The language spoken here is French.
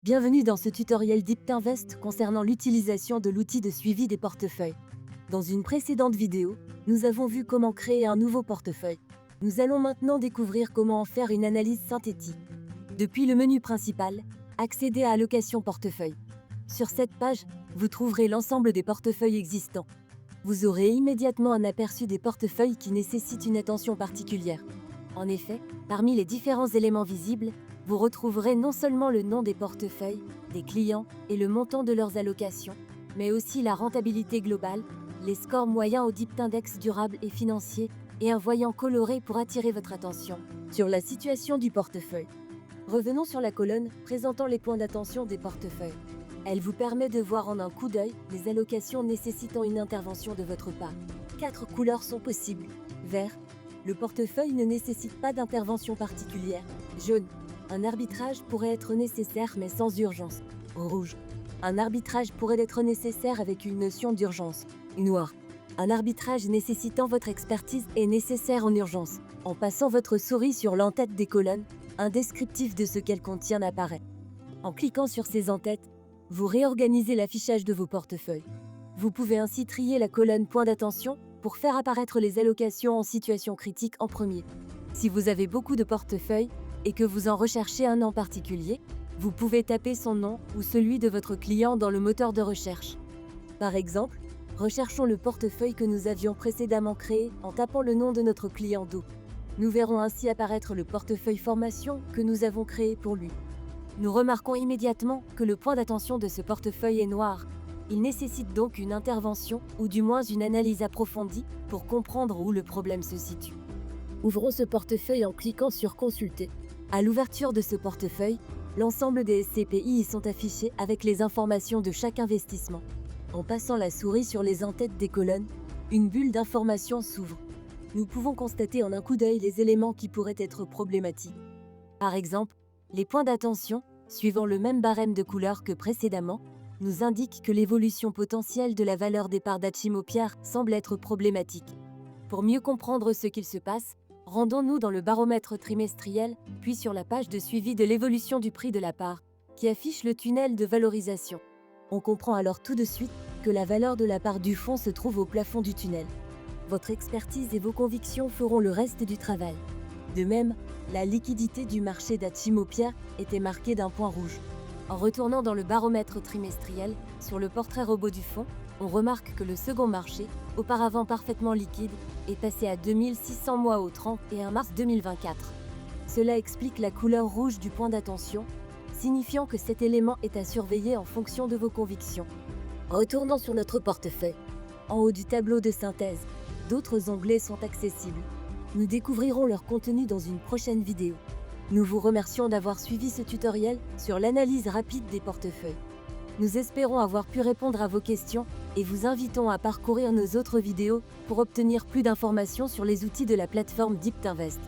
Bienvenue dans ce tutoriel DeepTinvest concernant l'utilisation de l'outil de suivi des portefeuilles. Dans une précédente vidéo, nous avons vu comment créer un nouveau portefeuille. Nous allons maintenant découvrir comment en faire une analyse synthétique. Depuis le menu principal, accédez à Allocation portefeuille. Sur cette page, vous trouverez l'ensemble des portefeuilles existants. Vous aurez immédiatement un aperçu des portefeuilles qui nécessitent une attention particulière. En effet, parmi les différents éléments visibles, vous retrouverez non seulement le nom des portefeuilles, des clients et le montant de leurs allocations, mais aussi la rentabilité globale, les scores moyens au DeepTindex durable et financier et un voyant coloré pour attirer votre attention sur la situation du portefeuille. Revenons sur la colonne présentant les points d'attention des portefeuilles. Elle vous permet de voir en un coup d'œil les allocations nécessitant une intervention de votre part. 4 couleurs sont possibles. Vert, le portefeuille ne nécessite pas d'intervention particulière. Jaune, un arbitrage pourrait être nécessaire mais sans urgence. Rouge, un arbitrage pourrait être nécessaire avec une notion d'urgence. Noir, un arbitrage nécessitant votre expertise est nécessaire en urgence. En passant votre souris sur l'entête des colonnes, un descriptif de ce qu'elle contient apparaît. En cliquant sur ces entêtes, vous réorganisez l'affichage de vos portefeuilles. Vous pouvez ainsi trier la colonne point d'attention pour faire apparaître les allocations en situation critique en premier. Si vous avez beaucoup de portefeuilles et que vous en recherchez un en particulier, vous pouvez taper son nom ou celui de votre client dans le moteur de recherche. Par exemple, recherchons le portefeuille que nous avions précédemment créé en tapant le nom de notre client d'eau. Nous verrons ainsi apparaître le portefeuille formation que nous avons créé pour lui. Nous remarquons immédiatement que le point d'attention de ce portefeuille est noir. Il nécessite donc une intervention ou du moins une analyse approfondie pour comprendre où le problème se situe. Ouvrons ce portefeuille en cliquant sur Consulter. À l'ouverture de ce portefeuille, l'ensemble des SCPI y sont affichés avec les informations de chaque investissement. En passant la souris sur les entêtes des colonnes, une bulle d'informations s'ouvre. Nous pouvons constater en un coup d'œil les éléments qui pourraient être problématiques. Par exemple, les points d'attention, suivant le même barème de couleur que précédemment, nous indiquent que l'évolution potentielle de la valeur des parts d'Achimopierre semble être problématique. Pour mieux comprendre ce qu'il se passe, rendons-nous dans le baromètre trimestriel, puis sur la page de suivi de l'évolution du prix de la part, qui affiche le tunnel de valorisation. On comprend alors tout de suite que la valeur de la part du fonds se trouve au plafond du tunnel. Votre expertise et vos convictions feront le reste du travail. De même, la liquidité du marché d'Achimopierre était marquée d'un point rouge. En retournant dans le baromètre trimestriel, sur le portrait robot du fonds, on remarque que le second marché, auparavant parfaitement liquide, est passé à 2600 mois au 31 mars 2024. Cela explique la couleur rouge du point d'attention, signifiant que cet élément est à surveiller en fonction de vos convictions. Retournons sur notre portefeuille. En haut du tableau de synthèse, d'autres onglets sont accessibles. Nous découvrirons leur contenu dans une prochaine vidéo. Nous vous remercions d'avoir suivi ce tutoriel sur l'analyse rapide des portefeuilles. Nous espérons avoir pu répondre à vos questions et vous invitons à parcourir nos autres vidéos pour obtenir plus d'informations sur les outils de la plateforme DeepTinvest.